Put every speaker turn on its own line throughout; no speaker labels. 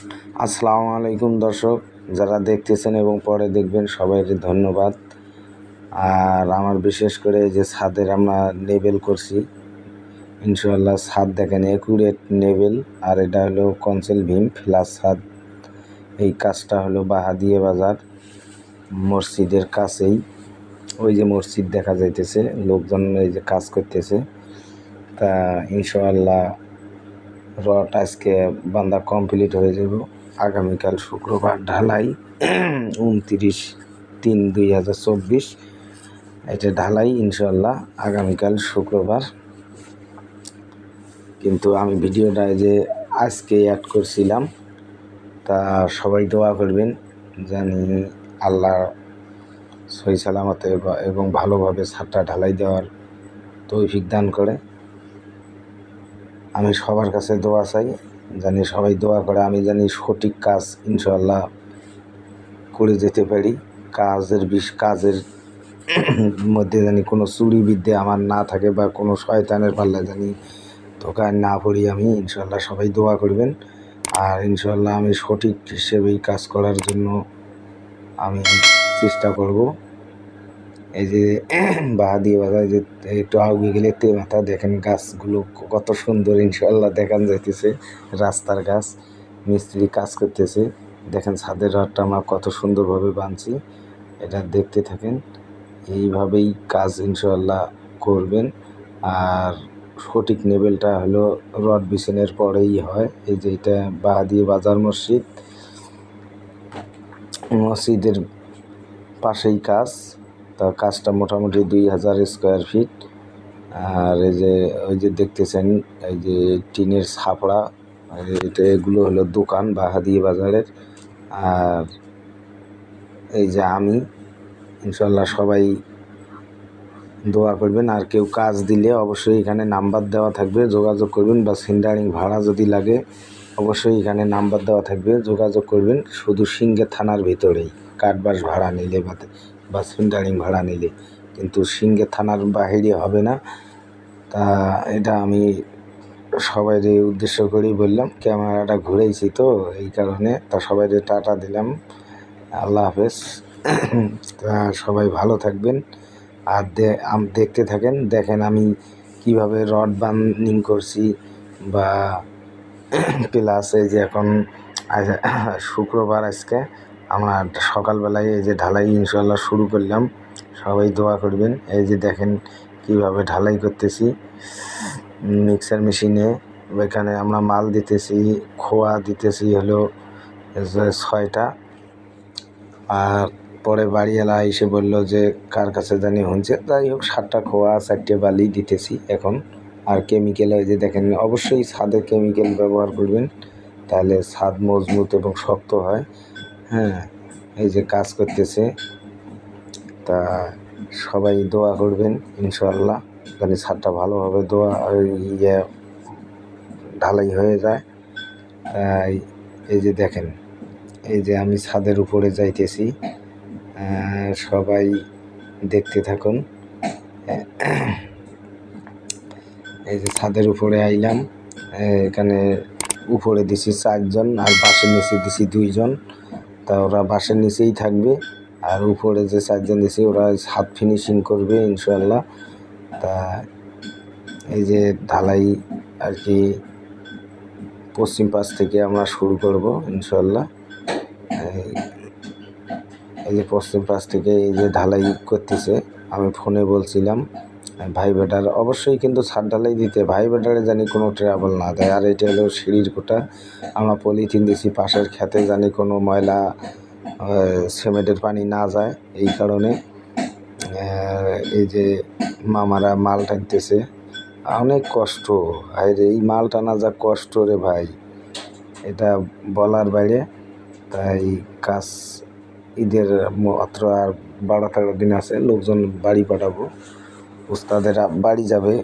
আসসালামু আলাইকুম দর্শক, যারা দেখতেছেন এবং পরে দেখবেন সবাইকে ধন্যবাদ। আর আমার বিশেষ করে এই যে ছাদের আমরা লেবেল করছি, ইনশাআল্লাহ ছাদ দেখেন একুরেট লেবেল। আর এটা হলো কনসেল ভীম প্লাস ছাদ। এই কাজটা হলো বাহাদিয়া বাজার মসজিদের কাছেই। ওই যে মসজিদ দেখা যাইতেছে, লোকজন এই যে কাজ করতেছে। তা ইনশাআল্লাহ রড আজকে বান্ধা কমপ্লিট হয়ে যাব। আগামীকাল শুক্রবার ঢালাই 29/3/2024 এটা ঢালাই ইনশাল্লাহ আগামীকাল শুক্রবার। কিন্তু আমি ভিডিওটা যে আজকে অ্যাড করছিলাম, তা সবাই দোয়া করবেন জানি আল্লাহ সহি সালামতে এবং ভালোভাবে ছাদটা ঢালাই দেওয়ার তৌফিক দান করে। আমি সবার কাছে দোয়া চাই, জানি সবাই দোয়া করে আমি জানি সঠিক কাজ ইনশাল্লাহ করে যেতে পারি। কাজের মধ্যে জানি কোনো চুরিবিদ্যা আমার না থাকে বা কোনো শয়তানের পাল্লা জানি ধোকায় না পড়ি আমি। ইনশাল্লাহ সবাই দোয়া করবেন। আর ইনশাল্লাহ আমি সঠিক হিসেবেই কাজ করার জন্য আমি চেষ্টা করব। এই যে বাহাদিয়া বাজার যে একটু আগে গেলে মাথা দেখেন গাছগুলো কত সুন্দর ইনশাল্লাহ দেখান যাইতেছে। রাস্তার গাছ, মিস্ত্রি কাজ করতেছে। দেখেন ছাদের রডটা আমরা কত সুন্দরভাবে বাঁধছি, এটা দেখতে থাকেন। এইভাবেই কাজ ইনশাল্লাহ করবেন। আর সঠিক লেভেলটা হলো রড বিছানোর পরেই হয়। এই যে এটা বাহাদিয়া বাজার মসজিদের পাশেই কাজ। তা কাজটা মোটামুটি 2000 স্কোয়ার ফিট। আর এই যে ওই যে দেখতেছেন এই যে টিনের ছাপড়া, এটা এগুলো হলো দোকান বাহাদিয়া বাজারের। আর এই যে আমি ইনশাল্লাহ সবাই দোয়া করবেন। আর কেউ কাজ দিলে অবশ্যই এখানে নাম্বার দেওয়া থাকবে, যোগাযোগ করবেন। বা সেন্টারিং ভাড়া যদি লাগে অবশ্যই এখানে নাম্বার দেওয়া থাকবে, যোগাযোগ করবেন। শুধু সিংহে থানার ভিতরেই কাঠবাস ভাড়া নিলে বা সেন্টারিং ভাড়া নিলে, কিন্তু সিংহে থানার বাহিরে হবে না। তা এটা আমি সবাইকে উদ্দেশ্য করেই বললাম, ক্যামেরাটা ঘুরেইছি তো এই কারণে। তা সবাইকে টাটা দিলাম, আল্লাহ হাফেজ। তা সবাই ভালো থাকবেন। আর দেখতে থাকেন, দেখেন আমি কিভাবে রড বার্নিং করছি। বা প্লাস এই যে এখন শুক্রবার আজকে আমরা সকালবেলায় এই যে ঢালাই ইনশাল্লাহ শুরু করলাম। সবাই দোয়া করবেন। এই যে দেখেন কিভাবে ঢালাই করতেছি মিক্সার মেশিনে। এখানে আমরা মাল দিতেছি, খোয়া দিতেছি হলো 6টা। আর পরে বাড়িওয়ালা এসে বলল যে কার কাছে জানি হচ্ছে, যাই হোক 7টা খোয়া 4টে বালি দিতেছি এখন। আর কেমিক্যাল এই যে দেখেন, অবশ্যই ছাদে কেমিক্যাল ব্যবহার করবেন, তাহলে ছাদ মজবুত এবং শক্ত হয়। হ্যাঁ, এই যে কাজ করতেছে। তা সবাই দোয়া করবেন ইনশাআল্লাহ জানি ছাদটা ভালোভাবে ঢালাই হয়ে যায়। এই যে দেখেন, এই যে আমি ছাদের উপরে যাইতেছি, সবাই দেখতে থাকুন। এই যে ছাদের উপরে আইলাম, এখানে উপরে দিছি 4 জন আর বাসের নিচে দিছি 2 জন। তা ওরা বাসের নিচেই থাকবে। আর উপরে যে 4 জন দিছি ওরা ছাদ ফিনিশিং করবে ইনশাল্লাহ। তা এই যে ঢালাই আর কি পশ্চিম পাশ থেকে আমরা শুরু করব ইনশাল্লাহ। এই যে পশ্চিম পাশ থেকে এই যে ঢালাই করতেছে, আমি ফোনে বলছিলাম ভাই বেটার অবশ্যই কিন্তু ছাদ ঢালাই দিতে ভাই বেটারে জানি কোনো ট্রাবল না দেয়। আর এটা হলো সিঁড়ির কোটা, আমরা পলিথিন দিছি পাশের খেতে জানি কোনো ময়লা সিমেন্টের পানি না যায়, এই কারণে। এই যে মামারা মাল টানতেছে, অনেক কষ্ট। আর এই মাল টানা যা কষ্ট রে ভাই, এটা বলার বাইরে। তাই কাজ ঈদের মাত্র আর 12-13 দিন আছে, লোকজন বাড়ি পাঠাবো, উস্তাদেরা বাড়ি যাবে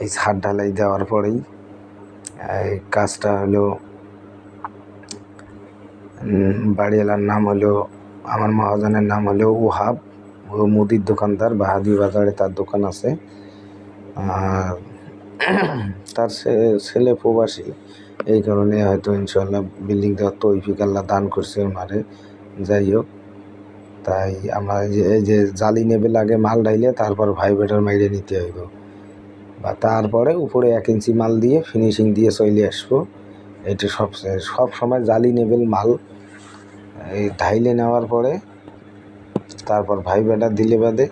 এই ছাদ ঢালাই দেওয়ার পরেই। এই কাজটা হলো বাড়িওয়ালার নাম হলো, আমার মহাজনের নাম হলো ওহাব, ও মুদির দোকানদার, বাহাদিয়া বাজারে তার দোকান আছে। আর তার ছেলে প্রবাসী, এই কারণে হয়তো ইনশাল্লাহ বিল্ডিংটা তৌফিক আল্লাহ দান করছে ওনারে। যাই হোক, তাই আমরা এই যে জালি নেবে লাগে মাল ঢাইলে তারপর ভাইব্রেটর মাইরে নিতে হইব, বা তারপরে উপরে 1 ইঞ্চি মাল দিয়ে ফিনিশিং দিয়ে চলে আসবো। এটা সব সময় জালি নেবেল মাল এই ঢাইলে নেওয়ার পরে তারপর ভাইব্রেটর দিলে বাদে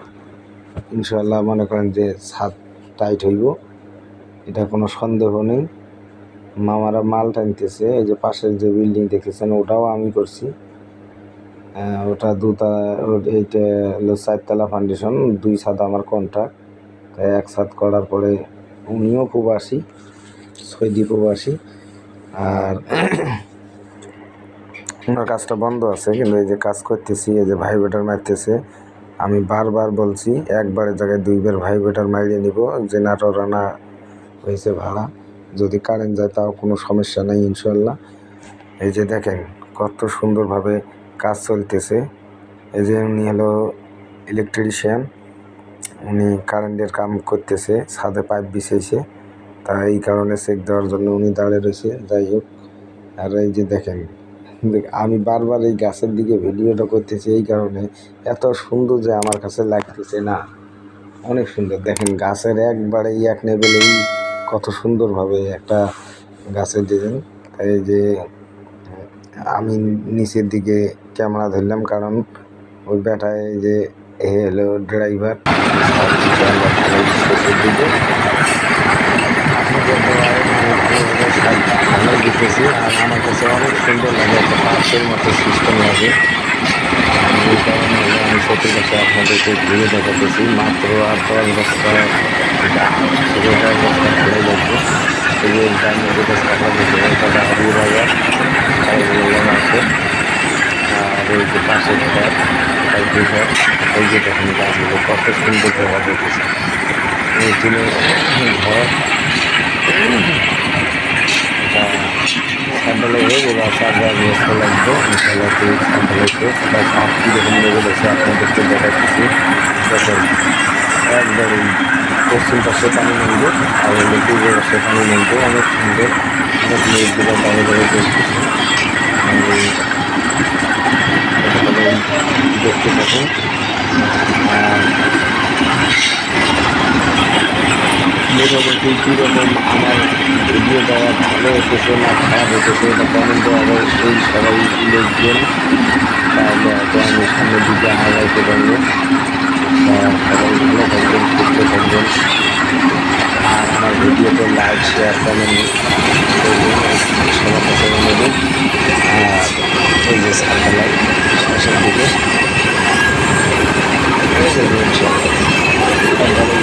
ইনশাল্লাহ মনে করেন যে ছাদ টাইট হইব, এটা কোনো সন্দেহ নেই। মামারা মাল টানতেছে, এই যে পাশের যে বিল্ডিং দেখতেছেন ওটাও আমি করছি। ওটা এইটা হলো 4 তলা ফাউন্ডেশন, 2 ছাদ আমার কন্ট্রাক্ট। তাই 1 ছাদ করার পরে উনিও প্রবাসী, সৌদি প্রবাসী, আর ওনার কাজটা বন্ধ আছে, কিন্তু এই যে কাজ করতেছি, এই যে ভাইব্রেটর মারতেছে। আমি বারবার বলছি একবারের জায়গায় 2বার ভাইব্রেটর মারিয়ে নিব, জেনারেটর আনা হয়েছে ভাড়া, যদি কারেন্ট যায় তাও কোনো সমস্যা নেই ইনশাল্লাহ। এই যে দেখেন কত সুন্দরভাবে কাজ চলতেছে। এই যে উনি হলো ইলেকট্রিশিয়ান, উনি কারেন্টের কাম করতেছে, ছাদে পাইপ বিছাইছে, তাই এই কারণে চেক দেওয়ার জন্য উনি দাঁড়িয়ে রয়েছে। যাই হোক, আর এই যে দেখেন আমি বারবার এই গাছের দিকে ভিডিওটা করতেছি এই কারণে, এত সুন্দর যে আমার কাছে লাগতেছে না, অনেক সুন্দর। দেখেন গাছের একবারে এক লেভেলেই কত সুন্দরভাবে একটা গাছের ডিজাইন। এই যে আমি নিচের দিকে ক্যামেরা ধরলাম, কারণ ওই ব্যাটায় যে হলো ড্রাইভার দিকে ভালো দিতেছি। আর আমার কাছে অনেক সুন্দর লাগে, একটা পার্কের মতো সিস্টেম লাগে। এই কারণে আমি সত্যি কাছে আপনাদেরকে ঘুরে দেখাতেছি। মাত্র আর 10 বস্তা সেটা বস্তা ভালো লাগবে। এই যে টাইমে যেটা সাফা দিতে এটা হারিয়ে বাজার আছে। আর এই যে পাশে ঘর, এই যে দেখেন গাছগুলো কত সুন্দর জায়গা দেখতেছে। এই টিনের ঘর সাবধানে হয়ে গেলে 4 বস্তা লাগবে ইনশাল্লাহ। সাবধানে তার কাঠ কীরকম লেগে গেছে আপনাদেরকে দেখাচ্ছি। দেখেন একবার পশ্চিম পাশে পানি নামবে আর পূর্ব পাশে পানি নামবে, অনেক সুন্দর, অনেক মেঘগুলো দাঁড়িয়ে দাঁড়িয়ে দেখতেছে। দেখতে থাকুন। মোটামুটি কীরকম আমার ভিডিও দেওয়া ভালো হতেছে না খারাপ হতেছে এটা কমেন্ট অবশ্যই সবাই লিখবেন, তাহলে হয়তো আমি সামনের দিকে আগাইতে পারবো। সবাই ভালো থাকবেন, সুস্থ থাকবেন, আর আমার ভিডিওতে লাইক শেয়ার কমেন্ট করবেন সবার কাছে অনুরোধ। আর এই যে সার্কেলার শেষের দিকে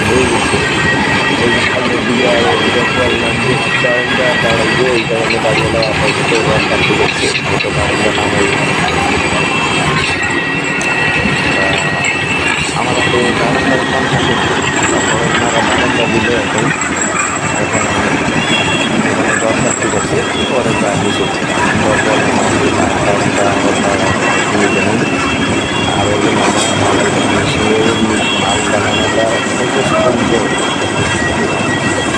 হয়ে গেছে, এই সামনের দিকে দাঁড়াইবে, এই কারণে বাড়িওয়ালা আপাতত কাটতে করছে, হয়তো বাড়িটা নামাই। আমার হাতে বারান্দার পাঙ্খা করছে, তারপরে ওনারা বারান্দা দিলে এখন এখানে দর কাটতে করছে, পরে যা কিছু আর ওই যে মাল বানানোটা খুব সুন্দর,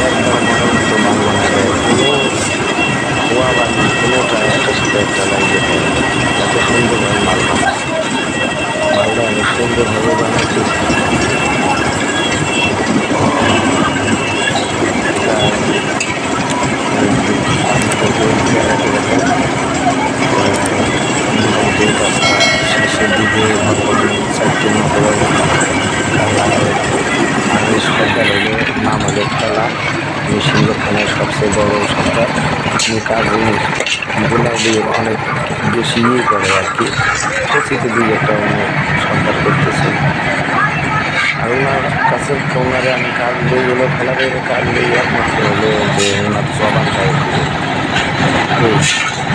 একবার মনের মতো মাল বানাবে, কোনো ধোয়া বা কোনোটা একটা সাথে একটা লাগিয়ে হয়, এত সুন্দরভাবে মাল বানায়, মালটা অনেক সুন্দরভাবে বানাচ্ছে। মোটামুটি কাজটা শেষের দিকে 4টে মতো বাংলাদেশ সরকার হলো নাম হলো খেলা, সিংহখানের সবচেয়ে বড় সরকার। উনি কাজগুলো দিয়ে অনেক বেশি করে আর কি, প্রতিটি দিকে একটা অনেক সরকার করতেছে। আর ওনার কাছে ওনারে আমি কাজ বই হলো খেলার কাজ বই একমাত্র হলো যে ওনার জবানটাই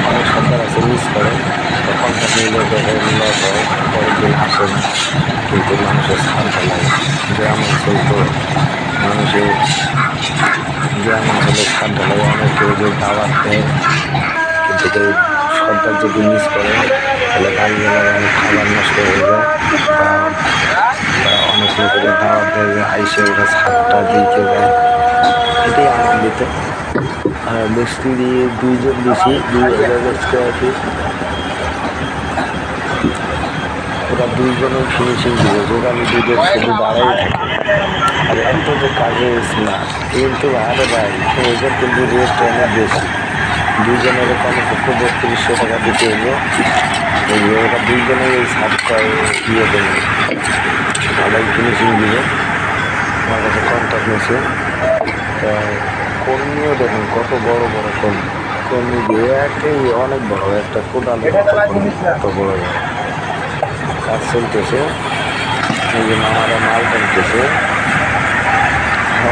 অনেক সরকার আছে মিস করে, কন্ট্রাক্ট নিলে লস হয়, পরের দিন আসে না, কিন্তু মানুষের স্থান ফেলায়। গ্রামাঞ্চল তো মানুষের গ্রামাঞ্চলের স্থান ফেলায়, অনেকে যে দাওয়াত দেয়, কিন্তু সরকার যদি মিস করে তাহলে গাড়িওয়ালার অনেক খাবার নষ্ট হয়ে যায়, বা অনেক লোকের দাওয়াত দেয় যে আইসে ওরা ছাদটা দিকে যায়, এটাই আনন্দিত। আর মিস্ত্রি দুইজন দিছি 2000 স্কোয়ার ফিট। ওরা দুইজনের ফিনিশিং দিবে, যোগালি দুধের শুধু দাঁড়াই থাকে। আর এত যে কাজে স্মার্ট কিন্তু আরে ভাই ওদের কিন্তু রেস্ট অনেক বেশি। দুইজনের কমপক্ষে 3200 টাকা দিতে হলো। ওরা দুইজনের এই ছাদটা ইয়ে করবে, ভালোই ফিনিশিং দিবে। আমার কাছে কন্ট্যাক্ট নিয়েছে। তা কর্মীও দেখুন কত বড় বড় কর্মী দিয়ে একেই অনেক বড় একটা কোদালে কত বড় বড় কাজ চলতেছে। এই যে মামারা মাল টানতেছে,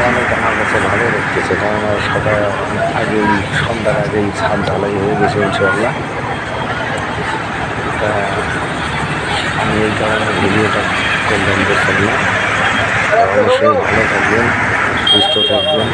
অনেক আমার কাছে ভালো লাগতেছে, কারণ সকাল আগেই সন্ধ্যার আগেই ছাদ ঢালাই হয়ে গেছে ইনশাল্লাহ। তা আমি এই কারণে ভিডিওটা করলাম দেখলাম না। অবশ্যই ভালো থাকবেন, সুস্থ থাকবেন।